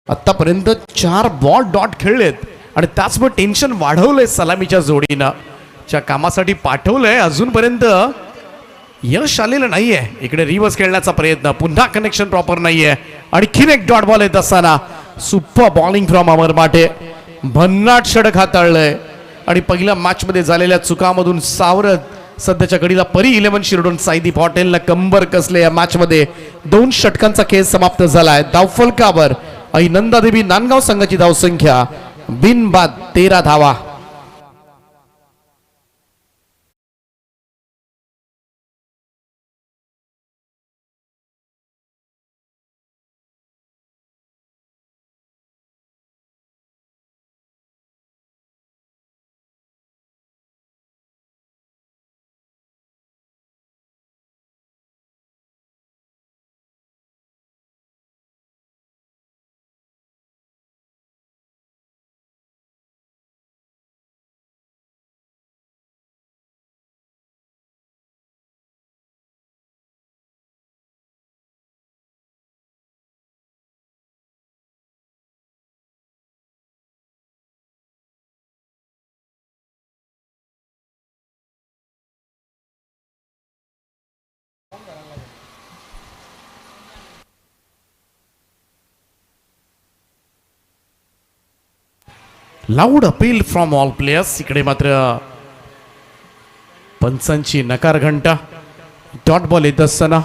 आतापर्यंत 4 ball dot खेळलेत आणि त्याचमुळे टेन्शन वाढवलंय सलामीच्या जोडीनं च्या कामासाठी पाठवलंय. अजूनपर्यंत यश आलेलं नाहीये. इकडे रिव्हर्स खेळण्याचा प्रयत्न, पुन्हा कनेक्शन प्रॉपर नाहीये. आणखीन एक डॉट बॉल येत असताना सुपर बॉलिंग फ्रॉम अमर माटे. भन्नाट षटक हाताळलंय आणि पहिल्या मॅच मध्ये झालेल्या चुकामधून सावरत सध्याच्या घडीला परी 11 शिरडोन साईदीप हॉटेलला कंबर कसले. या मॅच मध्ये 2 षटकांचा खेळ समाप्त झालाय. धावफलकावर आई नंदादेवी नांदगाव संघाची धावसंख्या बिनबाद 13 धावा. Loud appeal from all players. इकडे मात्र पंचांची नकार घंटा. डॉट बॉल येत असताना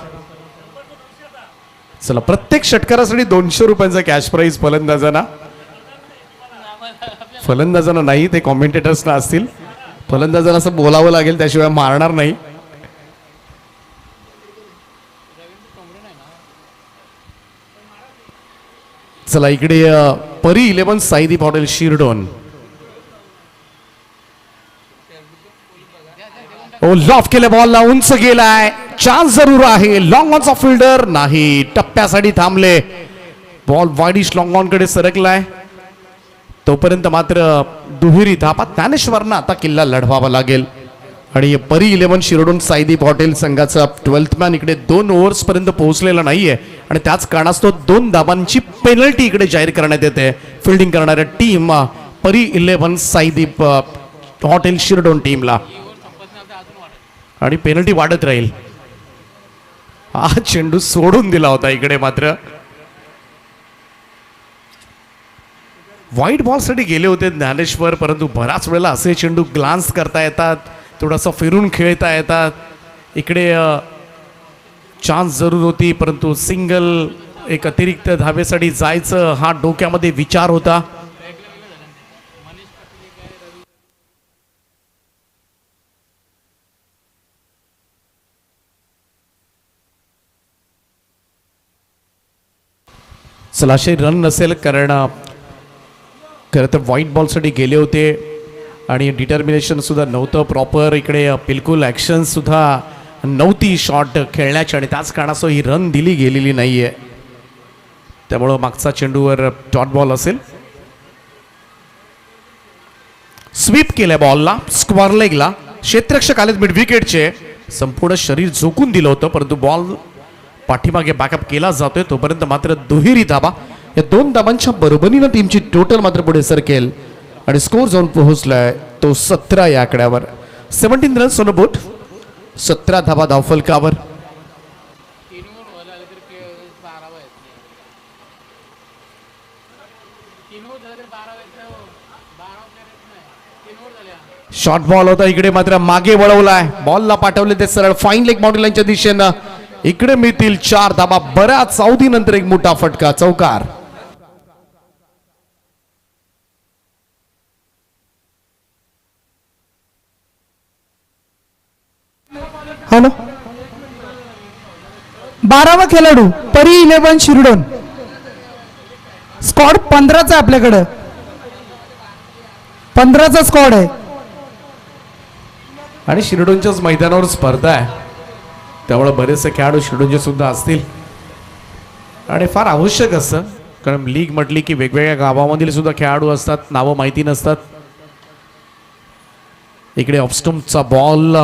चला प्रत्येक षटकारासाठी 200 रुपयांचा कॅश प्राइज फलंदाजांना नाही, ते कॉमेंटेटर्सना असतील. फलंदाजांना असं बोलावं लागेल, त्याशिवाय मारणार नाही. चला इकडे परी 11 साईदीप हॉटेल शिरडोन. ओ लॉफ केले, बॉलला उंच गेलाय. चान्स जरूर आहे. लॉंग ऑनचा फिल्डर नाही, टप्प्यासाठी थांबले. बॉल वाईडिश लॉंग ऑन कडे सरकलाय. तोपर्यंत मात्र दुहेरी धापा ज्ञानेश्वरना आता किल्ला लढवावा लागेल. आणि परी 11 शिरडोन साईदीप हॉटेल संघाचा 12th मॅन इकडे 2 ओव्हर्स पर्यंत पोहोचलेला नाहीये आणि त्याच कारणास्तव 2 धाबांची पेनल्टी इकडे जाहीर करण्यात येते फिल्डिंग करणाऱ्या टीम परी 11 साईदीप हॉटेल शिरडोन टीमला. आणि पेनल्टी वाढत राहील. हा चेंडू सोडून दिला होता. इकडे मात्र व्हाईट बॉल साठी गेले होते ज्ञानेश्वर, परंतु बराच वेळेला असे चेंडू ग्लान्स करता येतात, थोडासा फिरून खेळता येतात. इकडे चान्स जरूर होती, परंतु सिंगल एक अतिरिक्त धावेसाठी जायचं हा डोक्यामध्ये विचार होता. चला असे रन नसेल, कारण खरं तर व्हाईट बॉलसाठी गेले होते आणि डिटर्मिनेशन सुद्धा नव्हतं प्रॉपर. इकडे बिलकुल ॲक्शन सुद्धा नव्हती शॉट खेळण्याची आणि त्याच कारणास्तव ही रन दिली गेलेली नाही आहे. त्यामुळं मागचा चेंडूवर डॉट बॉल असेल. स्वीप केल्या बॉलला स्क्वेअर लेगला. क्षेत्ररक्षक आलेत मिड विकेटचे. संपूर्ण शरीर झोकून दिलं होतं, परंतु बॉल पाठीमागे बॅकअप केला जातोय. तोपर्यंत मात्र दुहेरी धाबा. या 2 धाबांच्या बरोबरीनं टीमची टोटल मात्र पुढे सरकेल आणि स्कोर जाऊन पोहोचलाय तो 17 या आकड्यावर. 17 रन्स ऑन अ बोट, 17 धाबा धावफलकावर. शॉर्ट बॉल होता, इकडे मात्र मागे वळवलाय. बॉलला पाठवले ते सरळ फाईन लेग बाउंड्री लाईनच्या दिशेनं. इकडे मिळतील 4 धाबा. बऱ्याच सावधी नंतर एक मोठा फटका, चौकार. हॅलो, 12वा खेळाडू परी 11 शिरडोन. स्क्वॉड 15चा आपल्याकडे, 15चा स्क्वॉड आहे आणि शिरडोनच्याच मैदानावर स्पर्धा आहे, त्यामुळे बरेचसे खेळाडू शिरडोनचे सुद्धा असतील. आणि फार आवश्यक असतं, कारण लीग म्हटली की वेगवेगळ्या गावामधील सुद्धा खेळाडू असतात, नावं माहिती नसतात. इकडे ऑफस्टम्पचा बॉल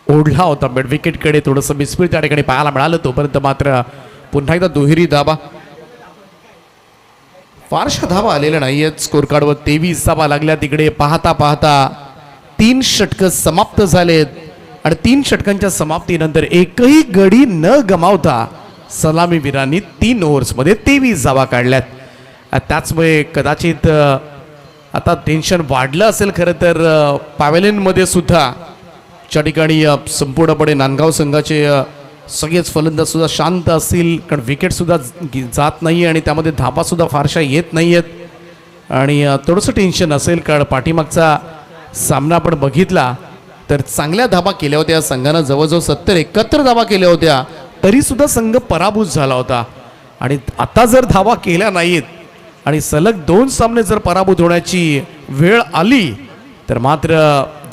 ओढला होता मिड विकेटकडे, थोडंसं मिसफील्ड त्या ठिकाणी पाहायला मिळालं. तोपर्यंत मात्र पुन्हा एकदा दुहेरी धाबा. फारशा धावा आलेल्या नाहीयेत. स्कोर कार्डवर 23 धावा लागल्या. तिकडे पाहता पाहता 3 षटकं समाप्त झालेत आणि 3 षटकांच्या समाप्तीनंतर एकही गडी न गमावता सलामीवीरांनी 3 ओव्हर्समध्ये 23 धावा काढल्यात. त्याचमुळे कदाचित आता टेन्शन वाढलं असेल खरं तर पॅव्हेलियनमध्ये सुद्धा. ज्या ठिकाणी संपूर्णपणे नांदगाव संघाचे सगळेच फलंदाज सुद्धा शांत असतील, कारण विकेट सुद्धा जात नाही आणि त्यामध्ये धाबा सुद्धा फारशा येत नाही आहेत आणि थोडंसं टेन्शन असेल, कारण पाठीमागचा सामना आपण बघितला तर चांगल्या धाबा केल्या होत्या संघानं. जवळजवळ 70-71 धाबा केल्या होत्या, तरी सुद्धा संघ पराभूत झाला होता. आणि आता जर धावा केल्या नाहीत आणि सलग 2 सामने जर पराभूत होण्याची वेळ आली तर मात्र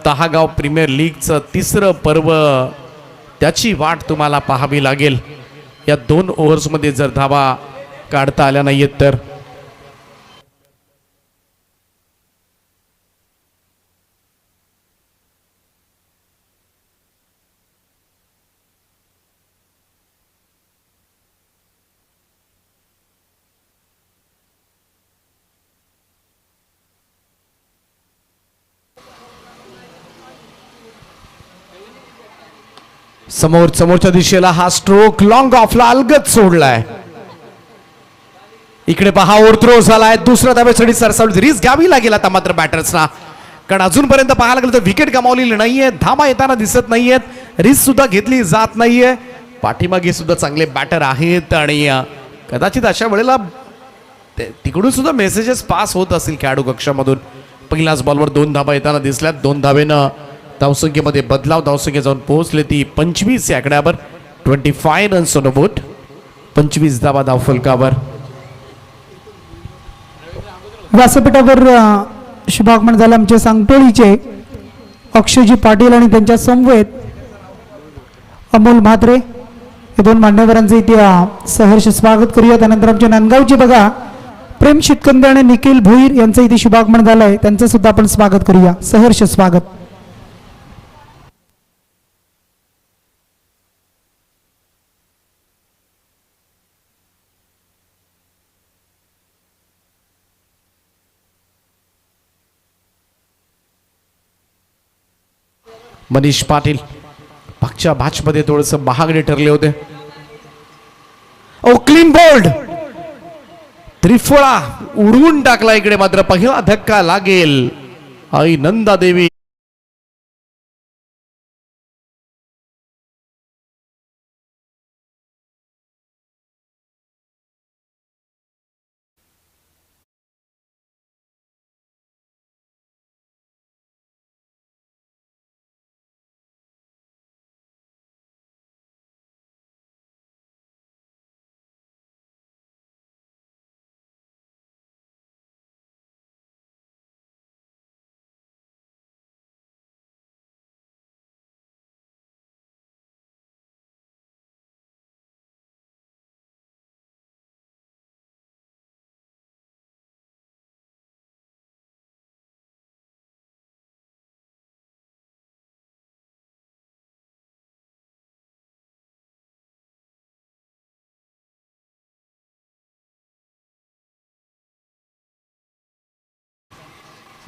10 गाव प्रीमियर लीगचं 3रं पर्व त्याची वाट तुम्हाला पाहावी लागेल. या 2 ओव्हर्समध्ये जर धावा काढता आल्या नाहीयेत तर. समोरच्या दिशेला हा स्ट्रोक लॉंग ऑफला अलगद सोडलाय. इकडे पहा ओव्हरथ्रो झालाय. दुसऱ्या धावेसाठी सरसावली रिस्क घ्यावी लागेल आता मात्र बॅटर्सना, कारण अजूनपर्यंत पाहायला गेलं तर विकेट गमावलेली नाहीये, धावा येताना दिसत नाहीयेत, रिस्क सुद्धा घेतली जात नाहीये. पाठीमागे सुद्धा चांगले बॅटर आहेत आणि कदाचित अशा वेळेला तिकडून सुद्धा मेसेजेस पास होत असतील खेळाडू कक्षामधून. पहिल्याच बॉलवर 2 धावा येताना दिसल्यात. 2 धावेनं धावसंख्येमध्ये बदलाव. धावसंख्या जाऊन पोहोचले ती 25 या आकड्यावर. 25 रन्स ऑन बोट, 25 धावा धावफलकावर. व्यासपीठावर शुभागमन झाले आमचे सांगटोळीचे अक्षयजी पाटील आणि त्यांच्या समवेत अमोल म्हात्रे हे 2 मान्यवरांचे इथे सहर्ष स्वागत करूया. त्यानंतर आमच्या नांदगावचे बघा प्रेम शितकंदे आणि निखिल भोईर यांचं इथे शुभागमन झालंय, त्यांचं सुद्धा आपण स्वागत करूया. सहर्ष स्वागत. मनीष पाटील मागच्या मॅचमध्ये थोडंसं महागडे ठरले होते. ओ क्लीन बोल्ड, त्रिफळा उडवून टाकला. इकडे मात्र पहिला धक्का लागेल. आई नंदा देवी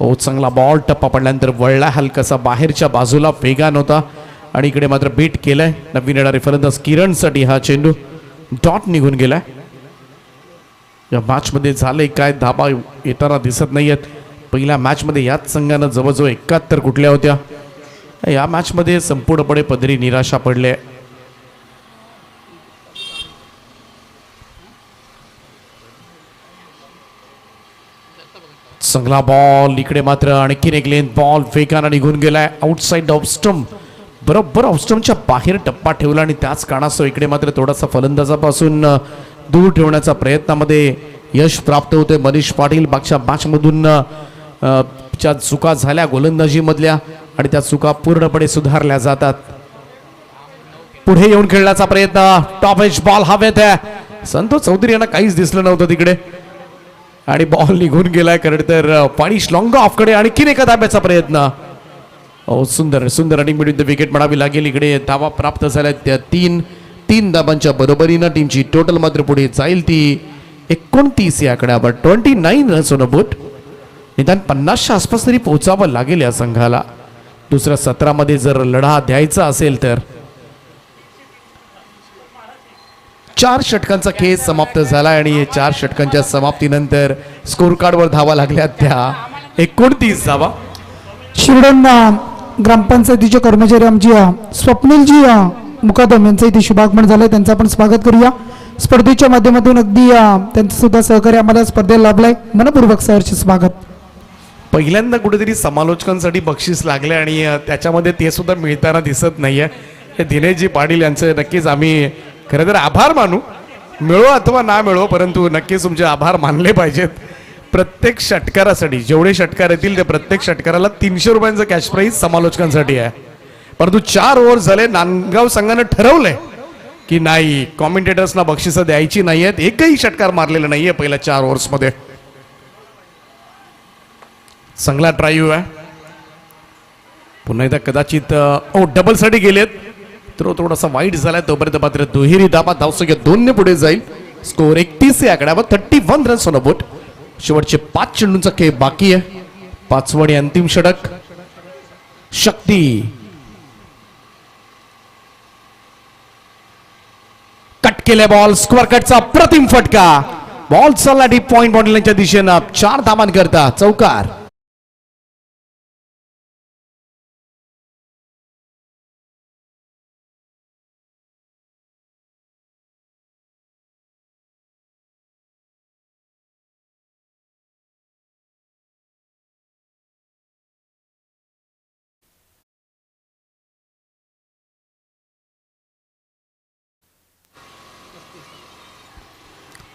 ओ चांगला बॉल टप्पा पडल्यानंतर वळला हलकासा बाहेरच्या बाजूला, वेगान होता आणि इकडे मात्र बीट केलाय. नवीन येणारे फलंदाज किरणसाठी हा चेंडू डॉट निघून गेलाय. या मॅच मध्ये झाले काय, धाबा येताना दिसत नाहीयेत. पहिल्या मॅच मध्ये याच संघानं जवळजवळ 71 कुठल्या होत्या. या मॅच मध्ये संपूर्णपणे पदरी निराशा पडले. चांगला बॉल इकडे मात्र आणखीन एक लेन बॉल वेगाने निघून गेलाय. आउटसाइड ऑफ स्टंप, बरोबर ऑफ स्टंपच्या बाहेर टप्पा ठेवला आणि त्याच कारणास्तव इकडे मात्र थोडासा फलंदाजापासून दूर ठेवण्याच्या प्रयत्नामध्ये यश प्राप्त होते. मनीष पाटील मागच्या मॅचमधून ज्या चुका झाल्या गोलंदाजीमधल्या आणि त्या चुका पूर्णपणे सुधारल्या जातात. पुढे येऊन खेळण्याचा प्रयत्न, टॉप एज बॉल हवेत आहे. संतोष चौधरी यांना काहीच दिसलं नव्हतं तिकडे आणि बॉल निघून गेलाय. कारण तर पाणीश लॉंग ऑफकडे आणखीन एका धाब्याचा प्रयत्न. सुंदर सुंदर रनिंग मिडविथ द विकेट म्हणावी लागेल. इकडे धावा प्राप्त झाल्या त्या 3 धाबांच्या बरोबरीनं टीमची टोटल मात्र पुढे जाईल ती 29 या आकड्यावर 29 रन्स ऑन अ बोट. निदान 50च्या आसपास तरी पोहोचावं लागेल या संघाला दुसऱ्या सत्रामध्ये जर लढा द्यायचा असेल तर. 4 षटकांचा खेळ समाप्त झाला आणि 4 षटकांच्या समाप्तीनंतर स्कोर कार्डवर धावा लागल्या त्या 29 धावा. शिरडण ग्रामपंचायतीचे कर्मचारी आमची स्वप्नीलजी मुकादम यांचं इथे शुभागमन झालंय. त्यांचं आपण स्वागत करूया. स्पर्धेच्या माध्यमातून अगदी त्यांचं सुद्धा सहकार्य आम्हाला स्पर्धेला लाभलंय. मनपूर्वक सहर्ष स्वागत. पहिल्यांदा कुठेतरी समालोचकांसाठी बक्षीस लागले आणि त्याच्यामध्ये ते सुद्धा मिळताना दिसत नाहीये. हे दिनेशजी पाटील यांचे नक्कीच आम्ही खरं तर आभार मानू, मिळो अथवा ना मिळो, परंतु नक्कीच तुमचे आभार मानले पाहिजेत. प्रत्येक षटकारासाठी जेवढे षटकार येतील ते प्रत्येक षटकाराला 300 रुपयांचं कॅश प्राईज समालोचकांसाठी आहे. परंतु 4 ओव्हर झाले. नांदगाव संघानं ठरवलंय की नाही, कॉमेंटेटर्सना बक्षिसं द्यायची नाही आहेत. एकही षटकार मारलेला नाहीये पहिल्या 4 ओव्हर्समध्ये. चांगला ड्राईव्ह आहे. पुन्हा एकदा कदाचित डबलसाठी गेलेत तर थोडासा वाईट झालाय. तोपर्यंत मात्र दुहेरी धावा. धावसंख्या 2 ने पुढे जाईल. स्कोर 31 या आकड्यावर 31 रन्स ऑन अ बोट. शेवटचे 5 चेंडूंचा खेळ बाकी आहे. 5वं आणि अंतिम षटक. शक्ती कट केले बॉल. स्क्वेअर कटचा प्रतिम फटका. बॉल चालला डीप पॉइंट बाउंड्रीच्या दिशेनं. 4 धावांकरता चौकार.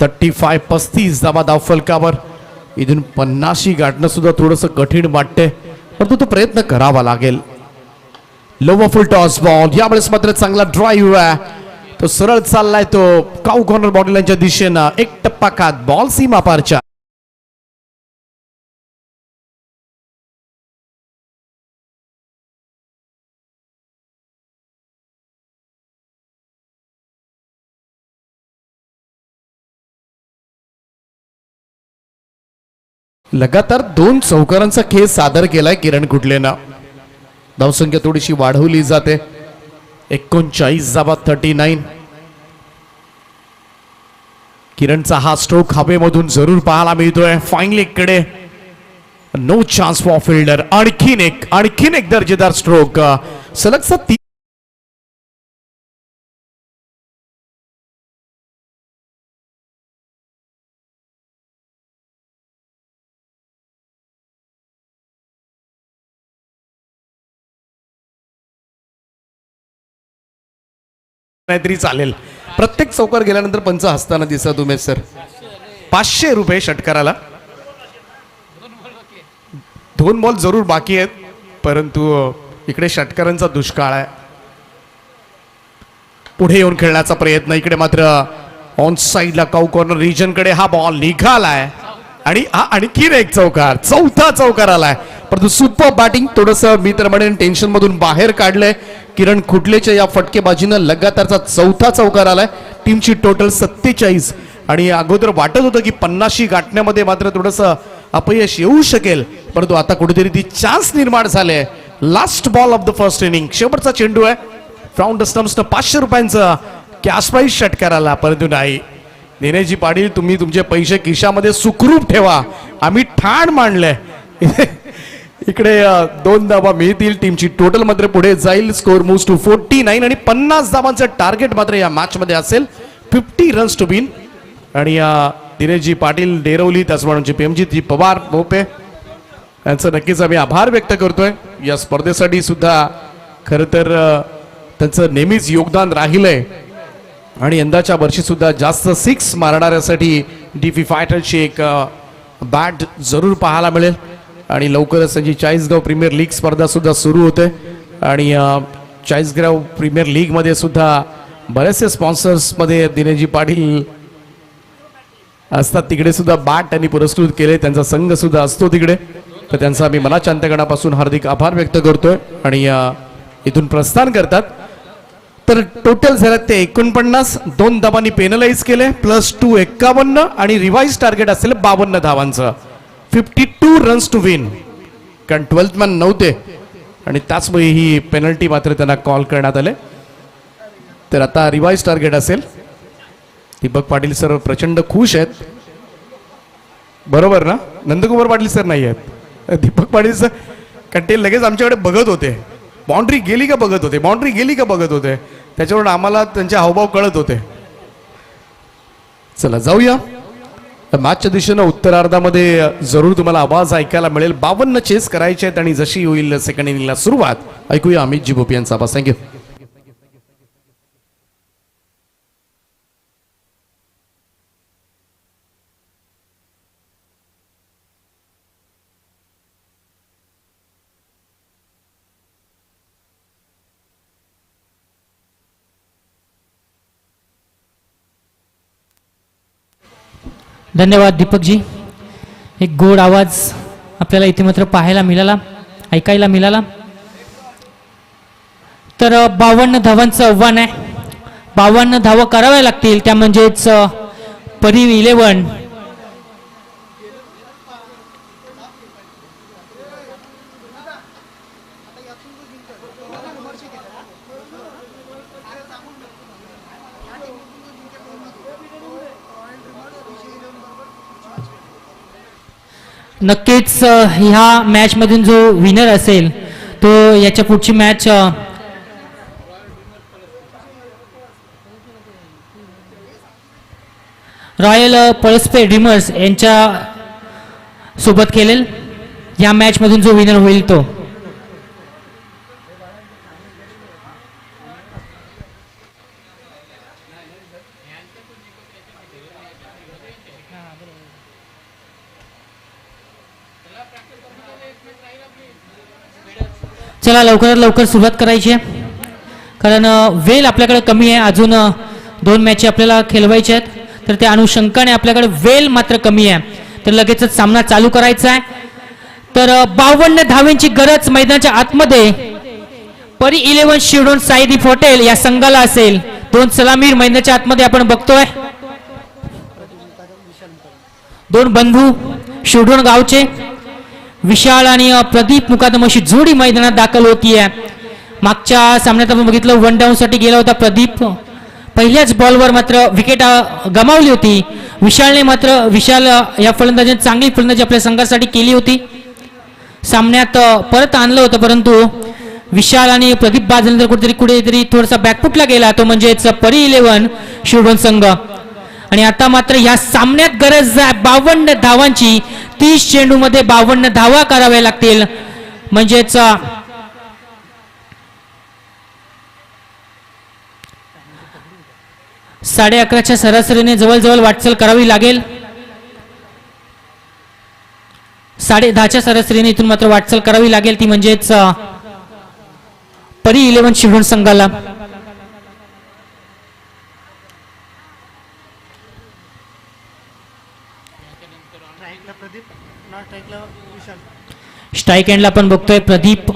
$35 35 धावा धावफलकावर. इथून 50 गाठणं सुद्धा थोडंसं कठीण वाटतंय, परंतु तो प्रयत्न करावा लागेल. लोवर फुल टॉस बॉल. यावेळेस मात्र चांगला ड्राईव्ह आहे. तो सरळ चाललाय तो काऊ कॉर्नर बॉडीलाईनच्या दिशेनं. एक टप्पा खात बॉल सीमा पारच्या. लगातार 2 चौकारांचा खेळ सादर केलाय किरण कुटलेनं. धावसंख्या थोडीशी वाढवली जाते. 39 धावा 39. किरणचा हा स्ट्रोक हवेमधून जरूर पाहायला मिळतोय. फाईनली कडे नो चान्स फॉर फिल्डर. आणखीन एक दर्जेदार स्ट्रोक. सलगचा 3 तरी चालेल. प्रत्येक चौकार गेल्यानंतर पंच हसताना दिसत उमेश सर. 500 रुपये षटकाराला. 2 बॉल जरूर बाकी आहेत, परंतु इकडे षटकारांचा दुष्काळ आहे. पुढे येऊन खेळण्याचा प्रयत्न. इकडे मात्र ऑन साइडला काऊ कॉर्नर रिजन कडे हा बॉल निघालाय आणि हा आणखीन एक चौकार. 4था चौकार आलाय. परंतु सुपर बॅटिंग. थोडस मी तर म्हणेन टेन्शन मधून बाहेर काढलंय किरण कुटलेच्या या फटकेबाजीनं. लगातारचा 4था चौकार आलाय. टीमची टोटल 47 आणि अगोदर वाटत होतं की 50 गाठण्यामध्ये मात्र थोडस अपयश येऊ शकेल, परंतु आता कुठेतरी ती चान्स निर्माण झाले. Last ball of the first inning. शेवटचा चेंडू आहे. फ्रॉम द स्टंप्सनं 500 रुपयांचं कॅश प्राईज षटकाराला. परंतु नाही, दिनेशजी पाटील तुम्ही तुमचे पैसे खिशामध्ये सुखरूप ठेवा. आम्ही ठाण मांडले. इकडे 2 धावा मिळतील. टीमची टोटल मात्र पुढे जाईल. स्कोर मूव्स टू 49 आणि 50 धावांचं टार्गेट मात्र या मॅच मध्ये असेल. 50 रन्स टू विन. आणि दिनेशजी पाटील, डेरवली, त्याचप्रमाणे प्रेमजीतजी पवार भोपे यांचं नक्कीच आम्ही आभार व्यक्त करतोय. या स्पर्धेसाठी सुद्धा खरं तर त्यांचं नेहमीच योगदान राहिलंय आणि यंदाच्या वर्षी सुद्धा जास्त 6 मारणाऱ्यासाठी डीपी फायटरची एक बॅट जरूर पाहायला मिळेल. आणि लवकरच त्यांची चाळीसगाव प्रीमियर लीग स्पर्धा सुद्धा सुरू होते आणि चाळीसगाव प्रीमियर लीग मध्ये सुद्धा बरेचसे स्पॉन्सर्स मध्ये दिनेशजी पाटील असतात. तिकडे सुद्धा बॅट त्यांनी पुरस्कृत केले. त्यांचा संघ सुद्धा असतो तिकडे. तर त्यांचा आम्ही मनाच्या अंतःकरणापासून हार्दिक आभार व्यक्त करतोय आणि इथून प्रस्थान करतात. तर टोटल झालं ते 49, 2 धावांनी पेनलाइज केले, +2 51 आणि रिवाइज टार्गेट असेल 52 धावांचं. 52 रन्स टू विन, कारण 12th मॅन नव्हते आणि त्याचमुळे ही पेनल्टी मात्र त्यांना कॉल करण्यात आले. तर आता रिवाइज टार्गेट असेल. दीपक पाटील सर प्रचंड खुश आहेत, बरोबर ना? नंदकुमार पाटील सर नाही आहेत, दीपक पाटील सर, कारण ते लगेच आमच्याकडे बघत होते, बाउंड्री गेली का बघत होते, बाउंड्री गेली का बघत होते, त्याच्यावर आम्हाला त्यांचे हावभाव कळत होते. चला जाऊया मॅचच्या दिशेनं. उत्तरार्धामध्ये जरूर तुम्हाला आवाज ऐकायला मिळेल. 52 चेस करायचे आहेत आणि जशी होईल सेकंड इनिंगला सुरुवात, ऐकूया अमित जी भोपी यांचा आवाज. थँक्यू. धन्यवाद दीपकजी. एक गोड आवाज आपल्याला इथे मात्र पाहायला मिळाला, ऐकायला मिळाला. तर 52 धावांचं आव्हान आहे. 52 धावा कराव्या लागतील, त्या म्हणजेच परी 11. नक्कीच ह्या मॅच मधून जो विनर असेल तो याच्या पुढची मॅच रॉयल पळसपे ड्रीमर्स यांच्या सोबत खेळेल. या मॅच मधून जो विनर होईल तो. चला लवकरात लवकर सुरुवात करायची आहे, कारण वेळ आपल्याकडे कमी आहे. अजून 2 मॅची आपल्याला खेळवायच्या आहेत, तर त्या अनुषंगाने आपल्याकडे वेळ मात्र कमी आहे. तर लगेचच सामना चालू करायचा आहे. तर 52 धावांची गरज मैदानाच्या आतमध्ये परी 11 शिवडोन साईदीप हॉटेल या संघाला असेल. 2 सलामीर मैदानाच्या आतमध्ये आपण बघतोय. 2 बंधू शिवडोन गावचे विशाल आणि प्रदीप मुकादम अशी जोडी मैदानात दाखल होतीये. मागच्या सामन्यात आपण बघितलं 1 डाऊन साठी गेला होता प्रदीप. पहिल्याच बॉलवर मात्र विकेट गमावली होती. विशाल या फलंदाजीने चांगली फलंदाजी आपल्या संघासाठी केली होती. सामन्यात परत आणलं होतं, परंतु विशाल आणि प्रदीप बाजनंतर कुठेतरी थोडासा बॅकफुटला गेला, तो म्हणजेच परी 11 शिवडोन संघ. आणि आता मात्र या सामन्यात गरज आहे 52 धावांची. 30 चेंडूमध्ये 52 धावा कराव्या लागतील, म्हणजेच 11:30च्या सरासरीने जवळजवळ वाटचाल करावी लागेल. 10:30च्या सरासरीने इथून मात्र वाटचाल करावी लागेल, ती म्हणजेच परी 11 शिवडोन संघाला. स्ट्राईक एंडला आपण बघतोय प्रदीप,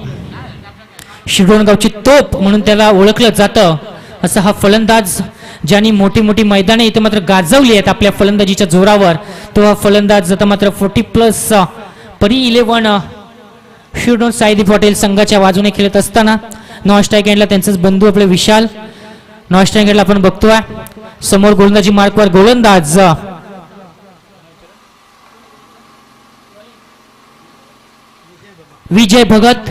शिवडोणगावची तोप म्हणून त्याला ओळखलं जातं. असा हा फलंदाज ज्यांनी मोठी मोठी मैदाने इथे मात्र गाजवली आहेत आपल्या फलंदाजीच्या जोरावर, तो हा फलंदाज आता मात्र 40+ परी 11 शिवडोन साईदीप हॉटेल संघाच्या बाजूने खेळत असताना नॉन स्ट्राईक एंडला त्यांचाच बंधू आपले विशाल. नॉन स्ट्राईक एंडला आपण बघतोय समोर गोलंदाजी मार्कवर गोलंदाज विजय भगत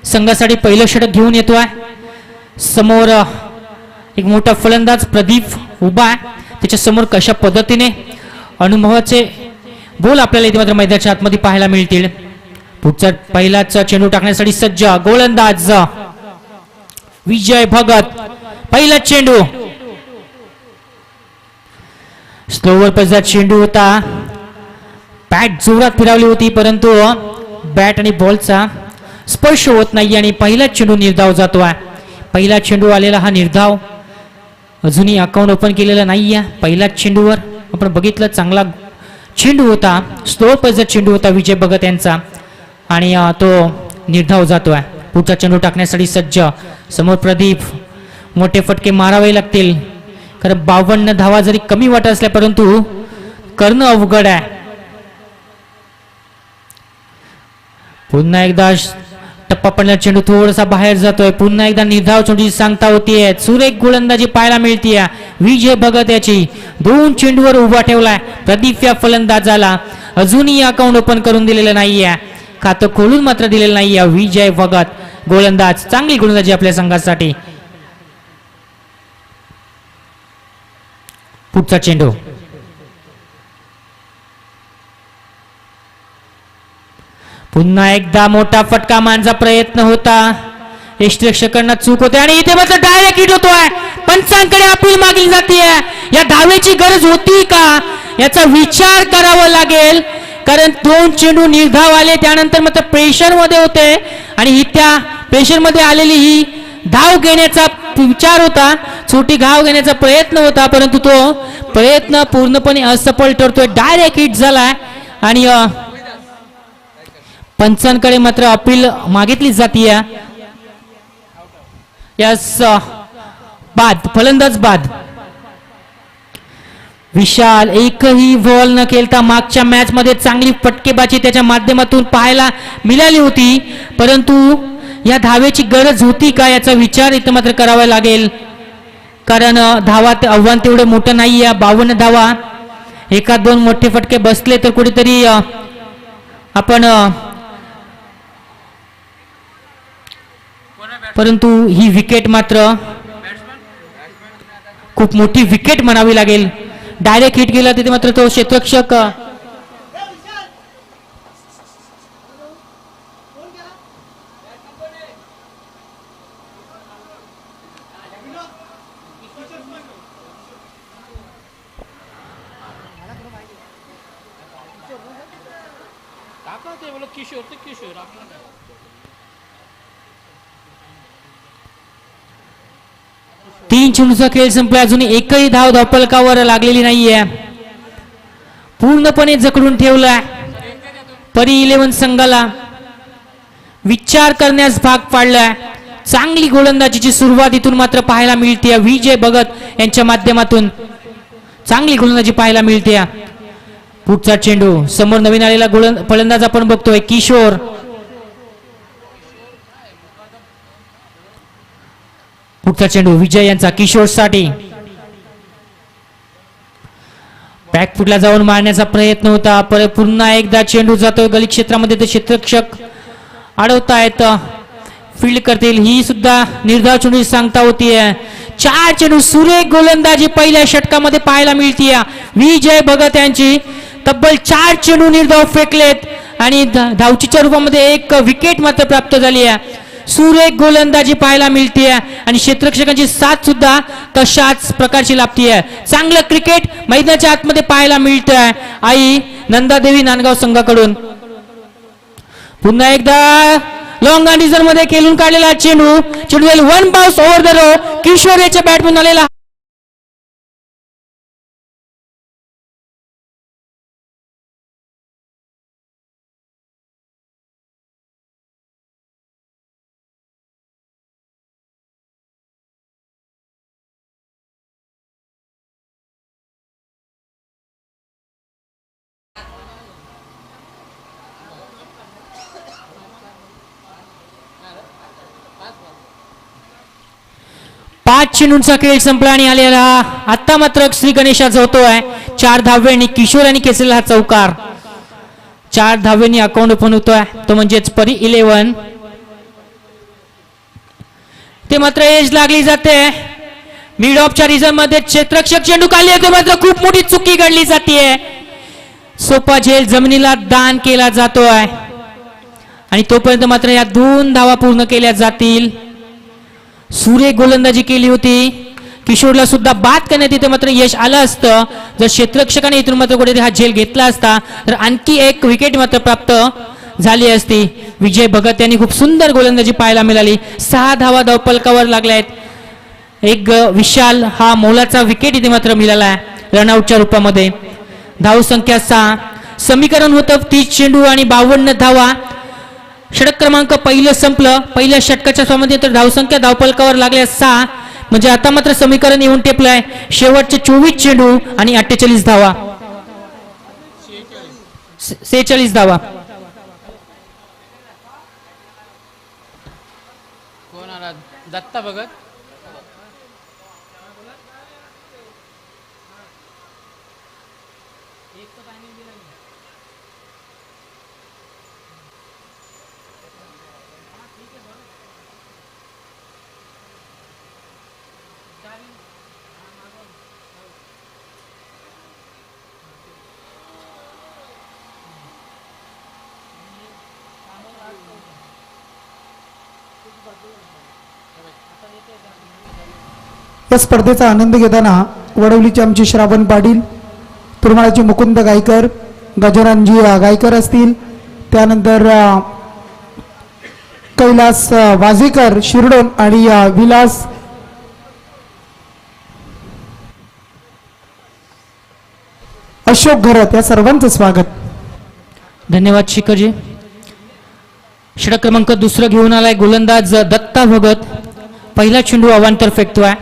संघासाठी पहिलं षटक घेऊन येतोय. समोर एक मोठा फलंदाज प्रदीप उभा आहे, त्याच्या समोर कशा पद्धतीने अनुभवाचे बोल आपल्याला इथे मात्र मैदानाच्या आतमध्ये पाहायला मिळतील. पुढचा पहिलाच चेंडू टाकण्यासाठी सज्ज गोलंदाज विजय भगत. पहिला चेंडू स्लोवर पल्सचा चेंडू होता. बॅट जोरात फिरवली होती, परंतु बॅट आणि बॉलचा स्पर्श होत नाही आणि पहिला चेंडू निर्धाव जातोय. पहिला चेंडू आलेला हा निर्धाव अजूनही अकाउंट ओपन केलेला नाहीये. पहिल्या चेंडूवर आपण बघितलं चांगला चेंडू होता, स्लोअर पल्सचा चेंडू होता विजय भगत यांचा आणि तो निर्धाव जातोय. पुढचा चेंडू टाकण्यासाठी सज्ज समोर प्रदीप मोठे फटके मारावे लागतील, कारण 52 धावा जरी कमी वाटत असल्या परंतु करणं अवघड आहे. पुन्हा एकदा टप्पा पडला, चेंडू थोडासा बाहेर जातोय. पुन्हा एकदा निर्धाव चेंडूची सांगता होतीये. सुरेख गोलंदाजी पाहायला मिळतीये विजय भगत याची. 2 चेंडूवर उभा ठेवलाय प्रदीप या फलंदाजाला. अजूनही अकाउंट ओपन करून दिलेलं नाहीये, खातं खोलून मात्र दिलेलं नाहीये. विजय भगत गोलंदाज, चांगली गोलंदाजी आपल्या संघासाठी. पुढचा चेंडू पुन्हा एकदा मोठा फटका मारण्याचा प्रयत्न होता. यष्टिरक्षकांना चूक होते आणि इथे मात्र डायरेक्ट हिट होतोय. पंचांकडे अपील मागली जाते. या धावेची गरज होती का याचा विचार करावा लागेल, कारण 2 चेंडू निर्धाव आले, त्यानंतर मात्र प्रेशर मध्ये होते आणि ही त्या प्रेशर मध्ये आलेली ही धाव घेण्याचा विचार होता, छोटी धाव घेण्याचा प्रयत्न होता, परंतु तो प्रयत्न पूर्णपणे असफल ठरतोय. डायरेक्ट हिट झालाय आणि पंचांकडे मात्र अपील मागितली जाते. यस, बाद, फलंदाज बाद. विशाल एकही बॉल न खेळता मागच्या मॅच मध्ये चांगली फटकेबाजी त्याच्या माध्यमातून पाहायला मिळाली होती, परंतु या धावेची गरज होती का याचा विचार इथं मात्र करावा लागेल, कारण धावा आव्हान तेवढं मोठं नाही आहे. 52 धावा, 1-2 मोठे फटके बसले तर कुठेतरी आपण, परंतु ही विकेट मात्र खूप मोठी विकेट म्हणावी लागेल. डायरेक्ट हिट गेला तिथे मात्र तो क्षेत्ररक्षक तीन चेंडूचा खेळ संपला, अजून एकही धाव धावपलकावर लागलेली नाहीये. पूर्णपणे जखडून ठेवलाय परी 11 संघाला, विचार करण्यास भाग पाडलाय. चांगली गोलंदाजीची सुरुवात इथून मात्र पाहायला मिळते. विजय भगत यांच्या माध्यमातून चांगली गोलंदाजी पाहायला मिळते. पुढचा चेंडू, समोर नवीन आलेला फलंदाज आपण बघतोय किशोर. पुढचा चेंडू विजय यांचा किशोर साठी. बॅक फुटला जाऊन मारण्याचा प्रयत्न होता, परत पुन्हा एकदा चेंडू जातोय गली क्षेत्रामध्ये. ते क्षेत्ररक्षक अडवतायत, फील्ड करतील. ही सुद्धा निर्धाव चेंडू सांगता होतीये. 4 चेंडू सुरेख गोलंदाजी पहिल्या षटकामध्ये पाहायला मिळतीये. विजय भगत यांची तब्बल 4 चेंडू निर्धाव फेकलेत आणि धावचीच्या रूपामध्ये 1 विकेट मात्र प्राप्त झाली आहे. सुरेख गोलंदाजी पाहायला मिळतीये आणि क्षेत्ररक्षकांची साथ सुद्धा तशाच प्रकारची लाभतीये. चांगलं क्रिकेट मैदानाच्या आतमध्ये पाहायला मिळतंय आई नंदादेवी नांदगाव संघाकडून. पुन्हा एकदा लॉंग अंडिजर मध्ये खेळून काढलेला चेंडू, 1 bounce over the row. Kishore याच्या बॅटमधून आलेला पाच चेंडूंचा खेळ संपला आणि आलेला आता मात्र श्री गणेशाचा होतोय. 4 धाव्यांनी किशोर यांनी केलेला हा चौकार. 4 धाव्यांनी अकाउंट ओपन होतोय, तो म्हणजेच परी 11. ते मात्र एज लागली जाते. मिड ऑफच्या रिझन मध्ये क्षेत्ररक्षक चेंडू काढली ते मात्र खूप मोठी चुकी घडली जाते. सोपा झेल जमिनीला दान केला जातोय आणि तोपर्यंत मात्र या 2 धावा पूर्ण केल्या जातील. सुरेख गोलंदाजी केली होती. किशोरला सुद्धा बाद करण्यात इथे मात्र यश आलं असतं. जर क्षेत्ररक्षकाने इथून मात्र कुठेतरी हा झेल घेतला असता तर आणखी 1 विकेट मात्र प्राप्त झाली असती. विजय भगत यांनी खूप सुंदर गोलंदाजी पाहायला मिळाली. 6 धावा धावपलकावर लागल्या आहेत. एक विशाल हा मोलाचा विकेट इथे मात्र मिळाला आहे रनआउटच्या रूपामध्ये. धावसंख्या 6. समीकरण होतं 30 चेंडू आणि 52 धावा. षटक क्रमांक पहिलं संपलं. पहिल्या षटकाच्या स्वामध्ये तर धावसंख्या धावपलकावर लागल्या 6. म्हणजे आता मात्र समीकरण येऊन टेपलंय शेवटचे 24 चेंडू आणि 48 धावा 46 धावा. कोण आला दत्ता भगत. या स्पर्धेचा आनंद घेताना वडवलीचे आमचे श्रावण पाटील, तुरमाळाचे मुकुंद गायकर, गजाननजी गायकर असतील, त्यानंतर कैलास वाजेकर शिरडोन आणि विलास अशोक घरत या सर्वांचं स्वागत. धन्यवाद शिखरजी. षटक क्रमांक दुसरं घेऊन आलाय गोलंदाज दत्ता भगत. पहिला चेंडू अवांतर फेकतोय.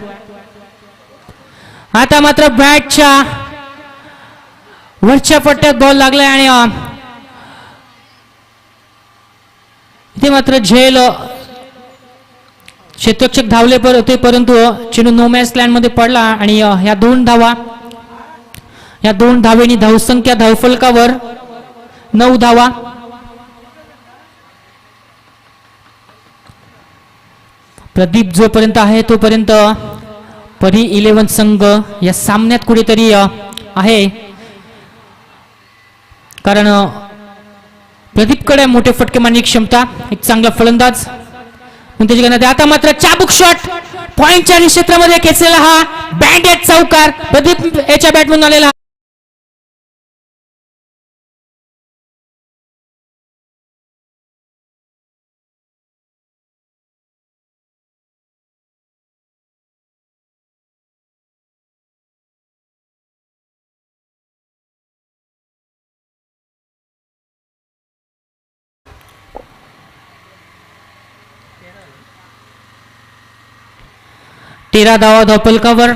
आता मात्र बॅटच्या वरच्या पट्ट्यात बॉल लागलाय आणि इथे मात्र झेल क्षेत्ररक्षक धावले होते परंतु चेंडू नो मॅच लँड मध्ये पडला आणि ह्या दोन धावेनी धावसंख्या धावफलकावर 9 धावा. प्रदीप जोपर्यंत आहे तोपर्यंत परी 11 संघ या सामन्यात कुठेतरी आहे, कारण प्रदीपकडे मोठे फटके मारण्याची क्षमता, एक चांगला फलंदाज. आता मात्र चाबुक शॉट पॉइंटच्या क्षेत्रामध्ये खेचलेला हा बँडेड चौकार प्रदीप याच्या बॅटमधून आलेला. तेरा धावा धावफलकावर.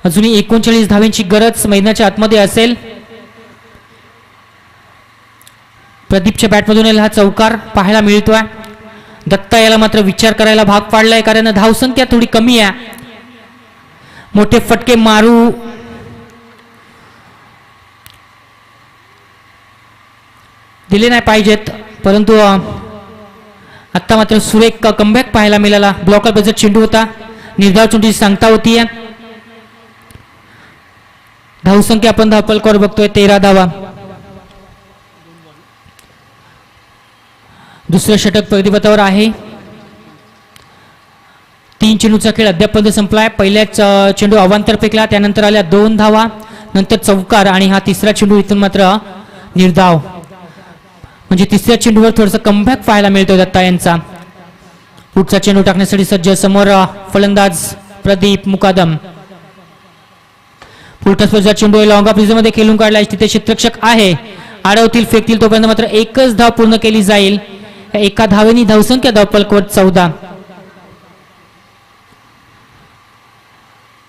अजूनही 39 धावांची गरज मैदानाच्या आतमध्ये असेल. प्रदीपच्या बॅटमधून हा चौकार पाहायला मिळतोय. दत्ता याला मात्र विचार करायला भाग पाडलाय, कारण धावसंख्या थोडी कमी आहे. मोठे फटके मारू दिले नाही पाहिजेत, परंतु आता मात्र सुरेख कमबॅक पाहायला मिळाला. ब्लॉकर बजेट चेंडू होता, निर्धाव चेंडूची सांगता होती. धावसंख्या आपण धावफलकावर बघतोय 13 धावा. दुसरं षटक प्रगतीपथावर आहे. 3 चेंडूचा खेळ अद्याप संपलाय. पहिल्याच चेंडू अवांतर फेकला, त्यानंतर आल्या 2 धावा, नंतर चौकार आणि हा तिसरा चेंडू इथून मात्र निर्धाव. म्हणजे तिसऱ्या चेंडूवर थोडंसं कमबॅक पाहायला मिळतोय दत्ता यांचा. पुढचा चेंडू टाकण्यासाठी सज्ज समोर फलंदाज प्रदीप मुकादम. पुढचा स्पर्धा चेंडू लॉंग ऑफ मध्ये खेळून काढलाय. तिथे क्षेत्ररक्षक आहे, आडवतील फेकतील तोपर्यंत मात्र एकच धाव पूर्ण केली जाईल. एका धावेनी धावसंख्या धावफलकावर 14.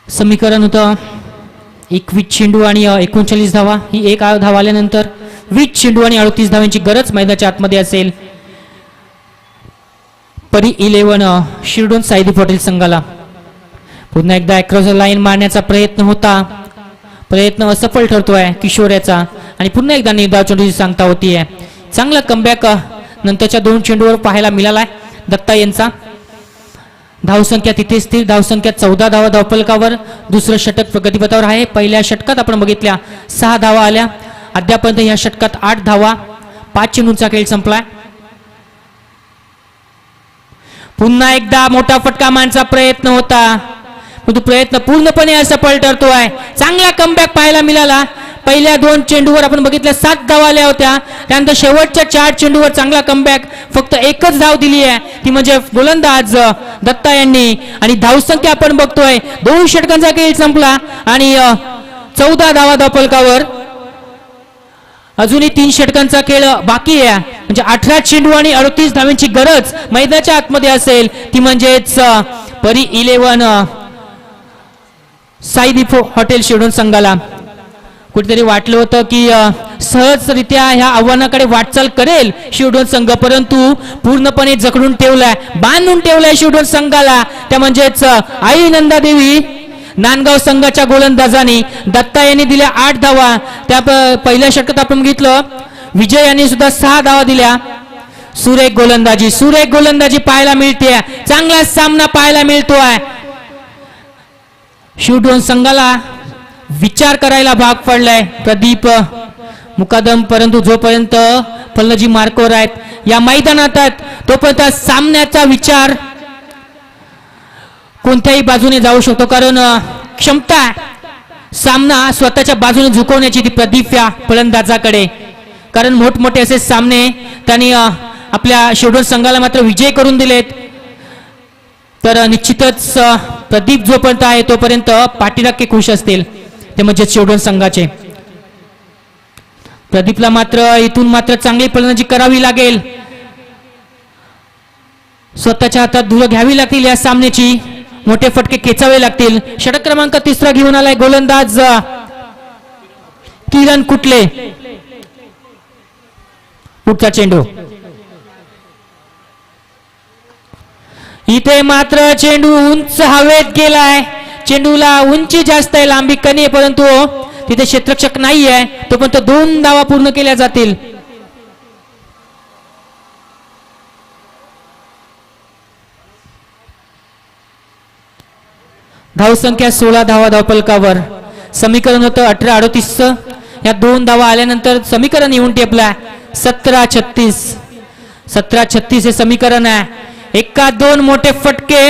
समीकरण होतं 21 चेंडू आणि 39 धावा. ही एक धाव आल्यानंतर 20 चेंडू आणि 38 धावांची गरज मैदानाच्या आतमध्ये असेल. परी 11 शिरडोन साईदी पटेल संघाला. पुन्हा एकदा अक्रॉस लाईन मारण्याचा प्रयत्न होता, प्रयत्न असफल ठरतोय किशोर्याचा आणि पुन्हा एकदा निर्धाव चेंडूची सांगता होतीये. चांगला कमबॅक नंतरच्या 2 चेंडूवर पाहायला मिळालाय दत्ता यांचा. धावसंख्या तिथे स्थिर, धावसंख्या 14 धावा धावफलकावर. दुसरं षटक प्रगतीपथावर आहे. पहिल्या षटकात आपण बघितल्या 6 धावा आल्या. अद्यापर्यंत या षटकात 8 धावा. 5 चेंडूंचा खेळ संपलाय. पुन्हा एकदा मोठा फटका मारण्याचा प्रयत्न होता, परंतु प्रयत्न पूर्णपणे असफल ठरतोय. चांगला कमबॅक पाहायला मिळाला. पहिल्या 2 चेंडूवर आपण बघितल्या 7 धावा आल्या होत्या, त्यानंतर शेवटच्या 4 चेंडूवर चांगला कमबॅक. फक्त एकच धाव दिली आहे, ती म्हणजे गोलंदाज दत्ता यांनी. आणि धावसंख्या आपण बघतोय 2 षटकांचा खेळ संपला आणि 14 धावा धावफलकावर. अजूनही 3 षटकांचा खेळ बाकी आहे, म्हणजे 18 चेंडू आणि 38 धावांची गरज मैदानाच्या आतमध्ये असेल. ती म्हणजेच परी 11 साईदीप हॉटेल शिवडोन संघाला. कुठेतरी वाटलं होतं की सहजरित्या ह्या आव्हानाकडे वाटचाल करेल शिवडोन संघ, परंतु पूर्णपणे जखडून ठेवलाय, बांधून ठेवलाय शिवडोन संघाला. त्या म्हणजेच आई नंदादेवी नांदगाव संघाच्या गोलंदाजांनी. दत्ता यांनी दिल्या 8 धावा. त्या पहिल्या षटकात आपण बघितलं विजय यांनी सुद्धा 6 धावा दिल्या. सुरेख गोलंदाजी पाहायला मिळते. चांगला सामना पाहायला मिळतोय. शिवडोन संघाला विचार करायला भाग पडलाय प्रदीप मुकादम, परंतु जोपर्यंत फलंदाजी मार्कवर आहेत या मैदानात तोपर्यंत सामन्याचा विचार कोणत्याही बाजूने जाऊ शकतो, कारण क्षमता सामना स्वतःच्या बाजूने झुकवण्याची ती प्रदीप या फलंदाजाकडे. कारण मोठमोठे असे सामने त्यांनी आपल्या शिवडोन संघाला मात्र विजय करून दिलेत. तर निश्चितच प्रदीप जोपर्यंत आहे तोपर्यंत पाठीराखे खुश असतील, ते म्हणजे शिवडोन संघाचे. प्रदीपला मात्र इथून मात्र चांगली फलंदाजी करावी लागेल. स्वतःच्या हातात धुरं घ्यावी लागतील या सामन्याची. मोठे फटके खेचावे लागतील. षटक क्रमांक 3 घेऊन आलाय गोलंदाज किरण कुटले. पुढचा चेंडू. इथे मात्र चेंडू उंच हवेत गेलाय. चेंडूला उंची जास्त आहे, लांबी कमी आहे, परंतु तिथे क्षेत्ररक्षक नाही आहे. तोपर्यंत 2 धावा पूर्ण केल्या जातील. धावसंख्या 16 धावा धावफलकावर. समीकरण होतं 18-38. या 2 धावा आल्यानंतर समीकरण येऊन टेपला 17-36. 17-36 हे समीकरण आहे. 1-2 मोठे फटके.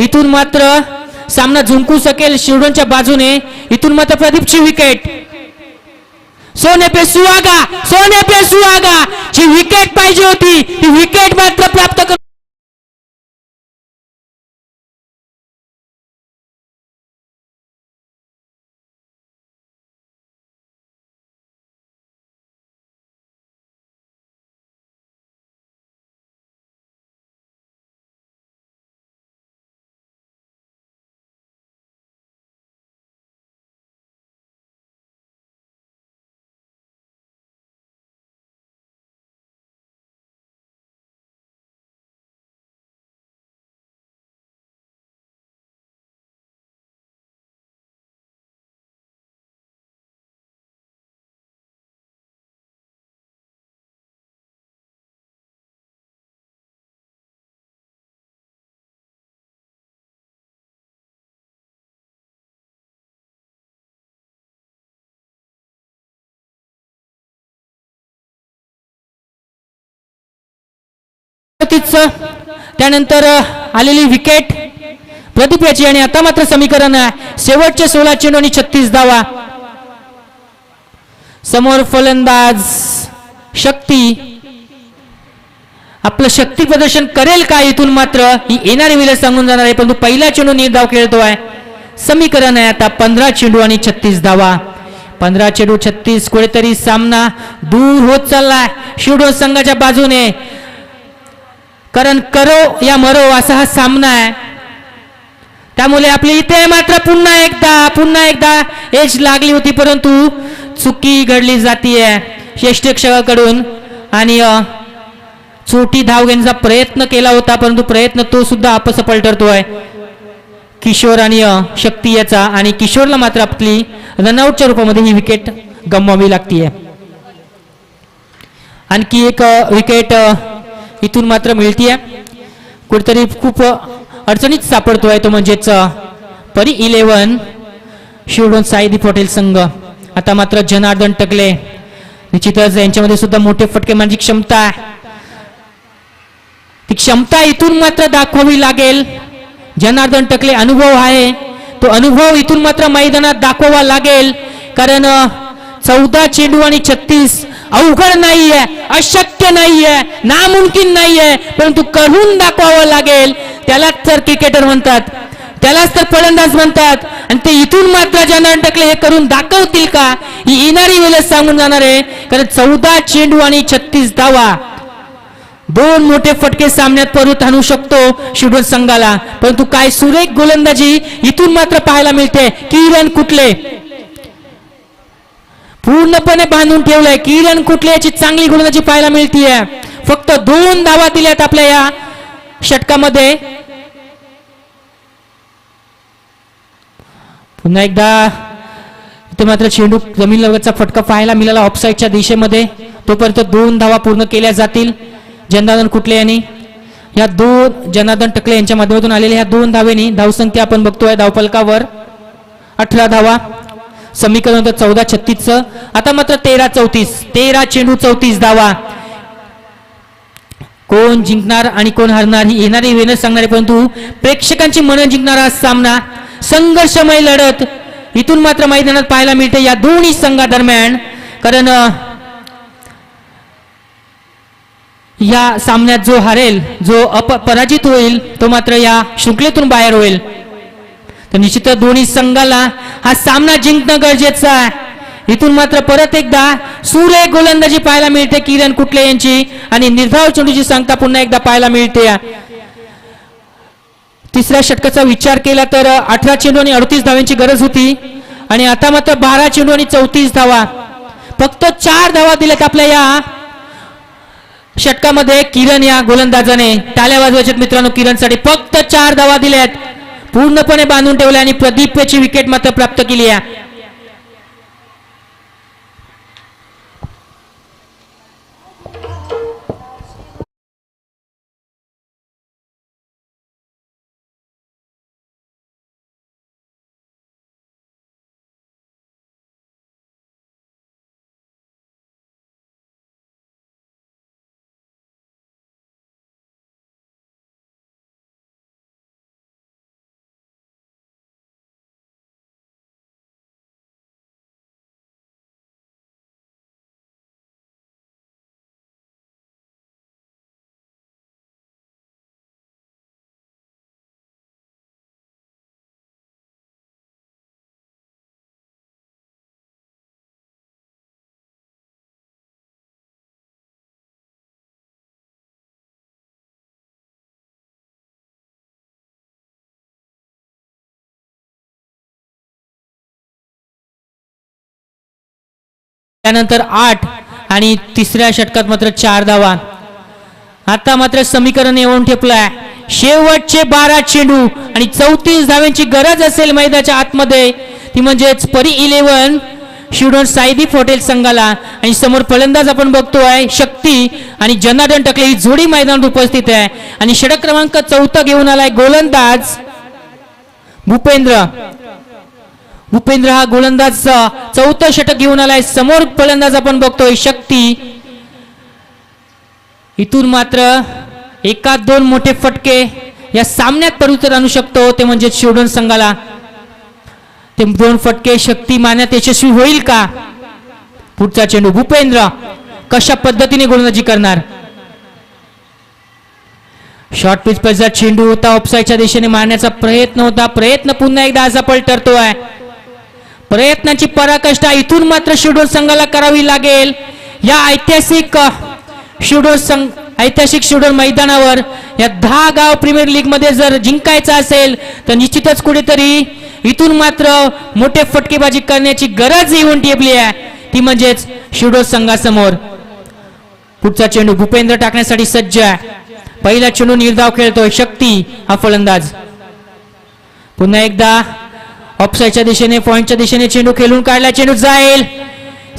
इथून मात्र सामना झुंकू शकेल शिवडोनच्या बाजूने. इथून मात्र प्रदीपची विकेट. सोने पे सुहागा ची विकेट पाहिजे होती. ती विकेट मात्र प्राप्त कर. त्यानंतर आलेली विकेट प्रदीप याची. आणि आता मात्र समीकरण आहे शेवटचे 16 चेंडू आणि 36 धावा. समोर फलंदाज शक्ती आपलं शक्ती प्रदर्शन करेल का. इथून मात्र ही येणारी वेळ सांगून जाणार आहे, परंतु पहिला चेंडू निर्धाव खेळतोय. समीकरण आहे आता 15 चेंडू आणि 36 धावा. 15 चेंडू 36. कुठेतरी सामना दूर होत चाललाय शिवडोन संघाच्या बाजूने, कारण करो या मरो असा हा सामना आहे. त्यामुळे आपली इथे मात्र पुन्हा एकदा एज लागली होती, परंतु चुकी घडली जातीये क्षेत्ररक्षकाकडून. आणि छोटी धाव घेण्याचा प्रयत्न केला होता, परंतु प्रयत्न तो सुद्धा अपसफल ठरतोय. किशोर आणि शक्ती याचा. आणि किशोरला मात्र आपली रनआउटच्या रूपामध्ये ही विकेट गमवावी लागतीये. आणखी एक विकेट इथून मात्र मिळतीये. कुठेतरी खूप अडचणीत सापडतोय तो म्हणजेच परी 11 शिवडोन साईदीप हॉटेल संघ. आता मात्र जनार्दन टकले. निश्चितच यांच्यामध्ये सुद्धा मोठे फटके मारण्याची क्षमता आहे. ती क्षमता इथून मात्र दाखवावी लागेल. जनार्दन टकले अनुभव आहे, तो अनुभव इथून मात्र मैदानात दाखवावा लागेल. कारण 14 चेंडू आणि 36 अवघड नाहीये, अशक्य नाहीये, नामुमकिन नाहीये, परंतु करून दाखवावं लागेल. त्यालाच तर क्रिकेटर म्हणतात, त्यालाच तर फलंदाज म्हणतात. आणि ते इथून मात्र जनार्दन टकले हे करून दाखवतील का, ही येणारी वेळ सांगून जाणार आहे. कारण 14 चेंडू आणि 36 धावा. दोन मोठे फटके सामन्यात परत आणू शकतो शिवडोन संघाला, परंतु काय सुरेख गोलंदाजी इथून मात्र पाहायला मिळते. किरण कुटले पूर्णपणे बांधून ठेवलंय. किरण कुटले याची चांगली गोलंदाजी पाहायला मिळतीये. फक्त 2 धावा दिल्यात आपल्या या षटकामध्ये. पुन्हा एकदा इथे मात्र चेंडू जमीन लगतचा फटका पाहायला मिळाला ऑफसाईडच्या दिशेमध्ये. तोपर्यंत 2 धावा पूर्ण केल्या जातील. जनार्दन कुटले यांनी या जनार्दन टकले यांच्या माध्यमातून आलेल्या ह्या 2 धावेनी धावसंख्या आपण बघतोय धावफलकावर 18 धावा. समीकरण होतं 14-36. आता मात्र 13-34. 13 चेंडू 34 धावा. कोण जिंकणार आणि कोण हरणार ही येणारी वेळ सांगणारे, परंतु प्रेक्षकांची मन जिंकणारा सामना, संघर्षमय लढत इथून मात्र मैदानात पाहायला मिळते या दोन्ही संघादरम्यान. कारण या सामन्यात जो हरेल, जो पराजित होईल, तो मात्र या शृंखलेतून बाहेर होईल. तर निश्चितच दोन्ही संघाला हा सामना जिंकणं गरजेचं आहे. इथून मात्र परत एकदा सुरेख गोलंदाजी पाहायला मिळते किरण कुटले यांची आणि निर्धाव चेंडूची संख्या पुन्हा एकदा पाहायला मिळते. तिसऱ्या षटकाचा विचार केला तर 18 चेंडू आणि 38 धावांची गरज होती आणि आता मात्र 12 चेंडू आणि 34 धावा. फक्त 4 धावा दिल्यात आपल्या या षटकामध्ये. किरण या गोलंदाजाने टाळ्या वाजवायच्यात मित्रांनो. किरणसाठी फक्त 4 धावा दिल्यात. पूर्णपणे बांधून ठेवले आणि प्रदीप याची विकेट मात्र प्राप्त केली आहे. त्यानंतर 8 आणि तिसऱ्या षटकात मात्र 4 धावा. आता मात्र समीकरण येऊन ठेपलंय. शेवटचे 12 चेंडू आणि 34 धावांची गरज असेल मैदानाच्या आतमध्ये, ती म्हणजेच परी 11 शिवडोन साईदीप हॉटेल संघाला. आणि समोर फलंदाज आपण बघतोय शक्ती आणि जनार्दन टकले ही जोडी मैदानात उपस्थित आहे. आणि षटक क्रमांक 4 घेऊन आलाय गोलंदाज भूपेंद्र. भूपेंद्र हा गोलंदाज 4थं षटक घेऊन आलाय. समोर फलंदाज आपण बघतोय शक्ती. इथून मात्र 1-2 मोठे फटके या सामन्यात पडूतर आणू शकतो, ते म्हणजे शिवडोन संघाला. ते 2 फटके शक्ती मारण्यात यशस्वी होईल का? पुढचा चेंडू भूपेंद्र कशा पद्धतीने गोलंदाजी करणार? शॉर्ट पिच पडचा चेंडू होता, ऑफसाईडच्या दिशेने मारण्याचा प्रयत्न होता. प्रयत्न पुन्हा एकदा असफल ठरतोय. प्रयत्नाची पराकाष्ठा इथून मात्र शिवडोन संघाला करावी लागेल. या ऐतिहासिक शिवडोन मैदानावर या 10 गाव प्रीमियर लीग मध्ये जर जिंकायचं असेल तर निश्चितच कुठेतरी इथून मात्र मोठे फटकेबाजी करण्याची गरज येऊन ठेपली आहे, ती म्हणजेच शिवडोन संघासमोर. पुढचा चेंडू भूपेंद्र टाकण्यासाठी सज्ज आहे. पहिला चेंडू निर्धाव खेळतोय शक्ती हा फलंदाज. पुन्हा एकदा ऑफसाईडच्या दिशेने पॉइंटच्या दिशेने चेंडू खेळून काढला. चेंडू जाईल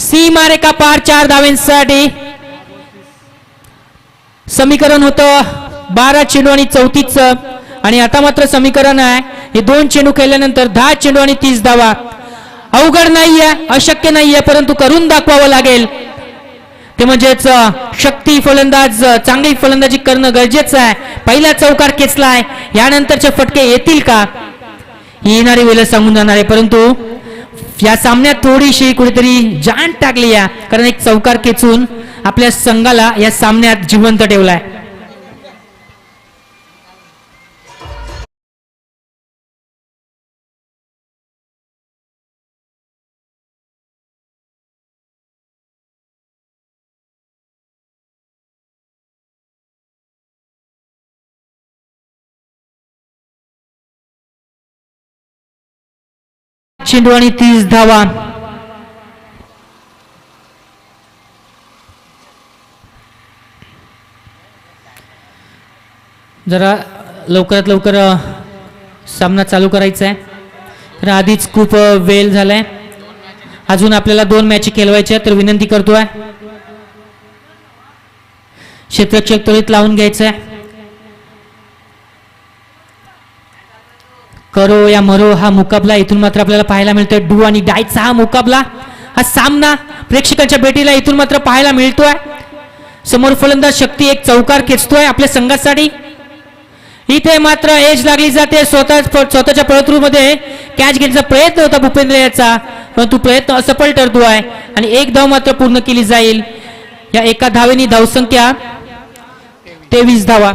सीमारेखा पार 4 धावांसाठी. समीकरण होतं 12 चेंडू आणि 34 आणि आता मात्र समीकरण आहे हे 2 चेंडू खेळल्यानंतर 10 चेंडू आणि 30 धावा. अवघड नाहीये, अशक्य नाहीये, परंतु करून दाखवावं लागेल. ते म्हणजेच शक्ती फलंदाज चांगली फलंदाजी करणं गरजेचं आहे. पहिला चौकार खेचलाय, यानंतरचे फटके येतील का येणारी वेळ सांगून जाणार आहे, परंतु या सामन्यात थोडीशी कुठेतरी जान टाकली आहे, कारण एक चौकार खेचून आपल्या संघाला या सामन्यात जिवंत ठेवलाय. चेंडू आणि 30 धावा. जरा लवकरात लवकर सामना चालू करायचा आहे, तर आधीच खूप वेळ झालाय. अजून आपल्याला 2 मॅच खेळवायच्या, तर विनंती करतोय क्षेत्ररक्षक त्वरित लावून घ्यायचं आहे. करो या मरो हा मुकाबला इथून मात्र आपल्याला पाहायला मिळतोय. डू आणि डायचा हा मुकाबला, हा सामना प्रेक्षकांच्या भेटीला इथून मात्र पाहायला मिळतोय. समोर फलंदाज शक्ती एक चौकार खेचतोय आपल्या संघासाठी. इथे मात्र एज लागली जाते. स्वतःच्या पळतरूमध्ये कॅच घेण्याचा प्रयत्न होता भूपेंद्र याचा, परंतु प्रयत्न असफल ठरतोय आणि एक धाव मात्र पूर्ण केली जाईल. या एका धावेनी धावसंख्या 23 धावा.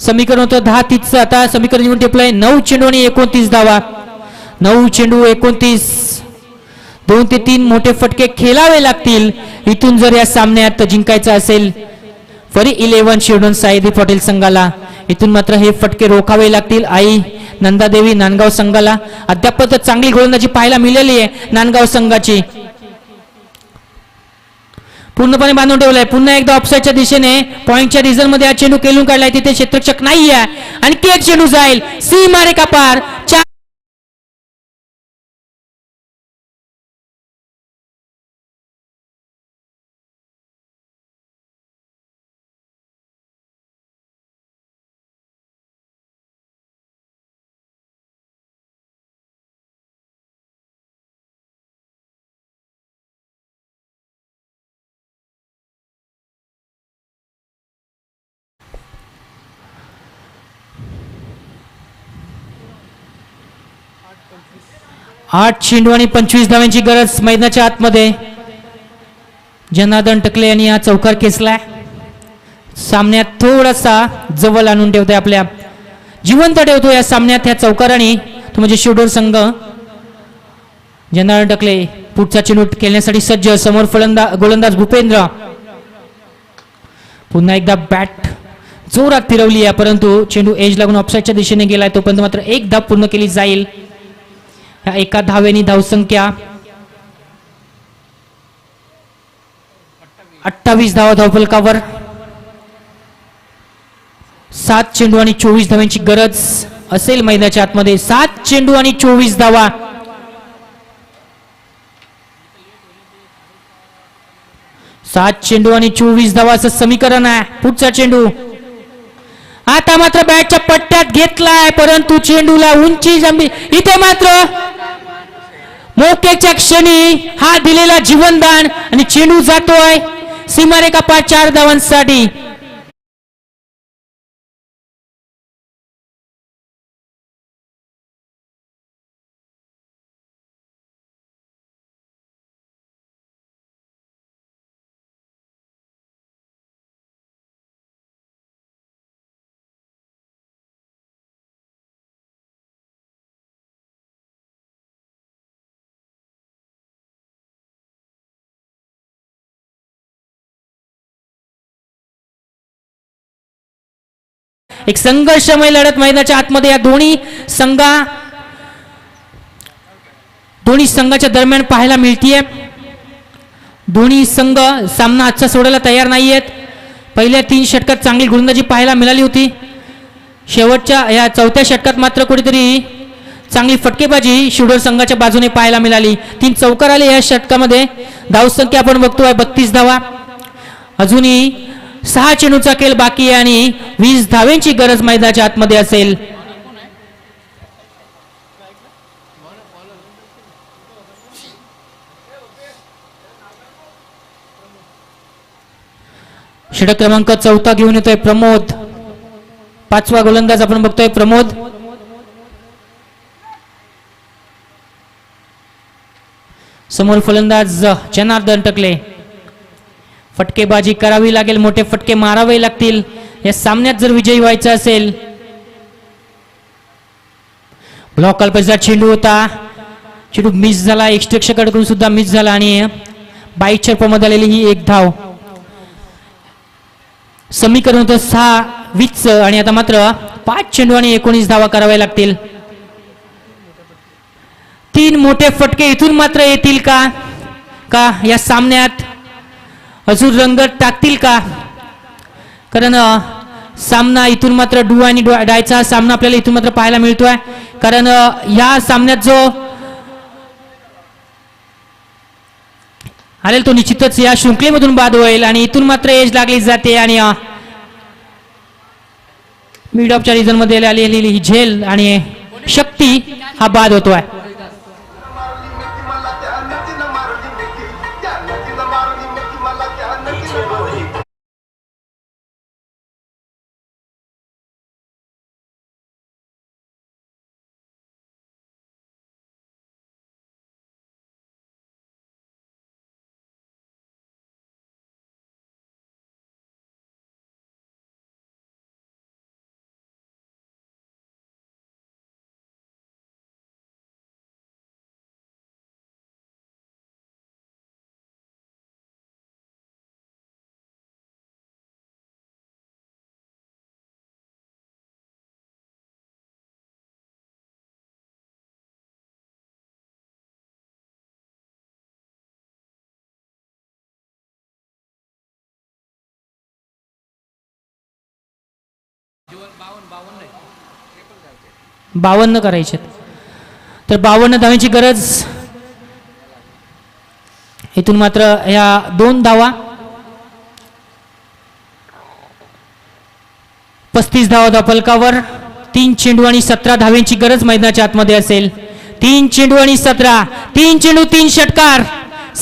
समीकरण होतं 10-30. आता समीकरण निवडून टिपलंय 9 चेंडू आणि 29 धावा. 9 चेंडू 29. 2 ते 3 मोठे फटके खेळावे लागतील इथून जर या सामन्यात जिंकायचं असेल. फरी 11 शिरडोन साईदी पटेल संघाला इथून मात्र हे फटके रोखावे लागतील. आई नंदादेवी नांदगाव संघाला अद्याप चांगली गोलंदाजी पाहायला मिळाली आहे. नांदगाव संघाची पूर्णपणे बांधून ठेवलाय. पुन्हा एकदा ऑफसाईडच्या दिशेने पॉइंटच्या रिझन मध्ये हा चेंडू खेळून काढलाय. तिथे क्षेत्ररक्षक नाही आहे आणि एक चेंडू जाईल सीमारेखा पार. 8 चेंडू आणि 25 धावांची गरज मैदानाच्या आतमध्ये. जनार्दन टकले यांनी हा चौकार खेचलाय. सामन्यात थोडासा जवळ आणून ठेवतोय, आपल्या जिवंत ठेवतो या सामन्यात ह्या चौकाराने, तो म्हणजे शिरडोन संघ. जनार्दन टकले पुढचा चेंडू खेळण्यासाठी सज्ज. समोर गोलंदाज भूपेंद्र. पुन्हा एकदा बॅट जोरात फिरवली आहे, परंतु चेंडू एज लागून ऑफसाईडच्या दिशेने गेलाय. तोपर्यंत मात्र एक धाव पूर्ण केली जाईल. एका धावेनी धावसंख्या 28 धावा धावफलकावर. 7 चेंडू आणि 24 धावांची गरज असेल मैदानाच्या आतमध्ये. 7 चेंडू आणि 24 धावा. सात चेंडू आणि 24 धावा असं समीकरण आहे. पुढचा चेंडू आता मात्र बॅटच्या पट्ट्यात घेतलाय, परंतु चेंडूला उंची जमली. इथे मात्र मोक्याच्या क्षणी हा दिलेला जीवनदान आणि चेंडू जातोय सीमारेखा पार 4 धावांसाठी. एक संघर्षमय लढत मैदानाच्या आतमध्ये या दोन्ही संघाच्या दरम्यान पाहायला मिळतीये. दोन्ही संघ सामना आजचा सोडायला तयार नाहीयेत. पहिल्या 3 षटकात चांगली गोलंदाजी पाहायला मिळाली होती. शेवटच्या या 4थ्या षटकात मात्र कुठेतरी चांगली फटकेबाजी शिरडोन संघाच्या बाजूने पाहायला मिळाली. 3 चौकार आले या षटकामध्ये. धावसंख्या आपण बघतोय 32 धावा. अजूनही 6 चेंडूचा खेळ बाकी आहे आणि 20 धावांची गरज मैदानाच्या आतमध्ये असेल. षटक क्रमांक 4 घेऊन येतोय प्रमोद. 5वा गोलंदाज आपण बघतोय प्रमोद. समोर फलंदाज जनार्दन टकले. फटकेबाजी करावी लागेल, मोठे फटके मारावे लागतील या सामन्यात जर विजयी व्हायचं असेल. ब्लॉक कल्पचा चेंडू होता, चेंडू मिस झाला. एक्स्ट्रेक्षकाकडून सुद्धा मिस झाला आणि बाईच्या मध्ये आलेली ही एक धाव. समीकरण होतं 6-20 आणि आता मात्र 5 चेंडू आणि 19 धावा कराव्या लागतील. तीन मोठे फटके इथून मात्र येतील का का या सामन्यात अजून रंगत टाकतील का? कारण सामना इथून मात्र डू आणि डायचा सामना आपल्याला इथून मात्र पाहायला मिळतोय. कारण या सामन्यात जो आलेल तो निश्चितच या शृंखलेमधून बाद होईल आणि इथून मात्र एज लागली जाते आणि मिड ऑफच्या रिझन मध्ये आलेली ही झेल आणि शक्ती हा बाद होतोय. बावन्न करायचे तर 52 धावांची गरज. इथून मात्र या 2 धावा 35 धावा फलकावर. 3 चेंडू आणि 17 धावांची गरज मैदानाच्या आतमध्ये असेल. 3 चेंडू आणि 17, 3 चेंडू 3 षटकार.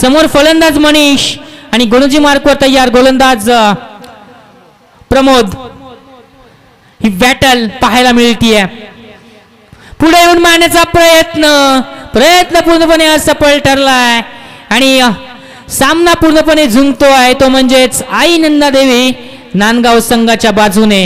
समोर फलंदाज मनीष आणि गोलंदाजी मार्कवर तयार गोलंदाज प्रमोद. ही बॅटल पाहायला मिळतीये. पुढे येऊन मारण्याचा प्रयत्न पूर्णपणे असफल ठरलाय आणि सामना पूर्णपणे झुंकतोय तो म्हणजेच आई नंदादेवी नांदगाव संघाच्या बाजूने.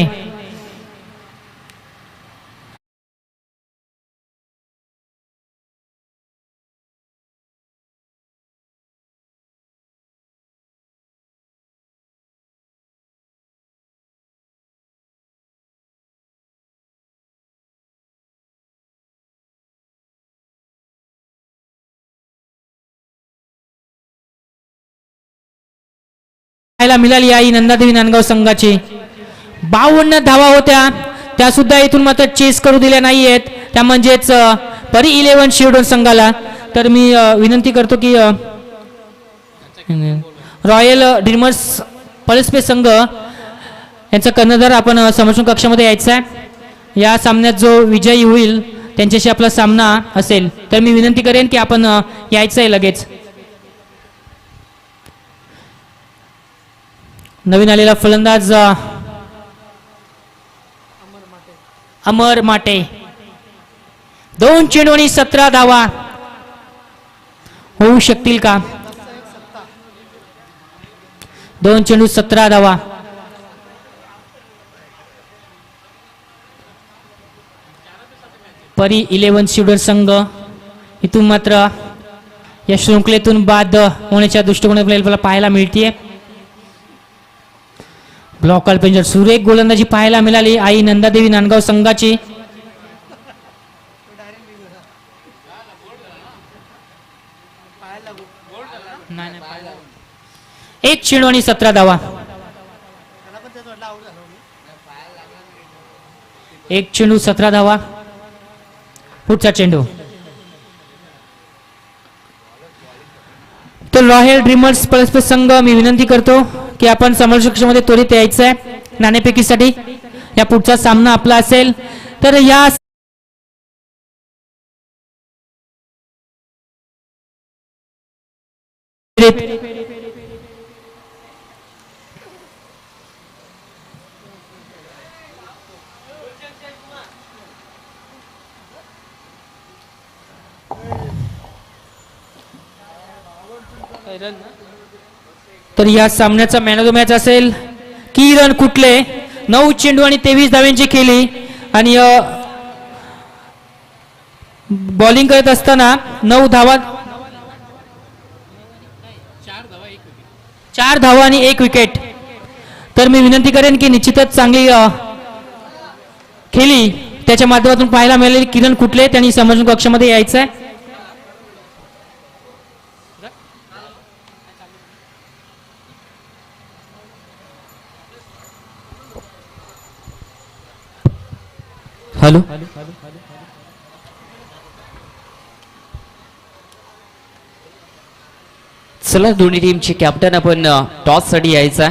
मिळाली आई नंदादेवी नांदगाव संघाची. 52 धावा होत्या त्या सुद्धा इथून मात्र चेस करू दिल्या नाहीयेत त्या म्हणजेच परी 11 शिवडोन संघाला. तर मी विनंती करतो की रॉयल ड्रीमर्स पळसपे संघ यांचा कर्णधार आपण समोर कक्षामध्ये यायचा आहे. या सामन्यात जो विजयी होईल त्यांच्याशी आपला सामना असेल. तर मी विनंती करेन की आपण यायचं आहे लगेच. नवीन आलेला फलंदाज अमर माटे. 2 चेंडू आणि 17 धावा होऊ शकतील का? 2 चेंडू 17 धावा. परी 11 शिवडर संघ इथून मात्र या शृंखलेतून बाद होण्याच्या दृष्टिकोनातून आपल्याला पाहायला मिळतीये. ब्लॉक अल्पेंजर सुरेख गोलंदाजी पाहायला मिळाली आई नंदादेवी नांदगाव संघाची. एक चेंडू आणि 17 धावा. 1 चेंडू 17 धावा. पुढचा चेंडू तर रॉयल ड्रीमर्स पळसपे संघ मी विनंती करतो की आपण समोर कक्षामध्ये त्वरित यायचं आहे नाणेफेकीसाठी. या पुढचा सामना आपला असेल. तर या तर या सामन्याचा मॅन ऑफ द मॅच असेल किरण कुटले. 9 चेंडू आणि 23 धावांची केली आणि बॉलिंग करत असताना 9 धावा 4 धावा आणि 1 विकेट. तर मी विनंती करेन की निश्चितच चांगली खेळी त्याच्या माध्यमातून पाहायला मिळालेली किरण कुटले त्यांनी समोर कक्षामध्ये यायचं आहे. हॅलो चला दोन्ही टीमचे कॅप्टन आपण टॉस साठी यायचा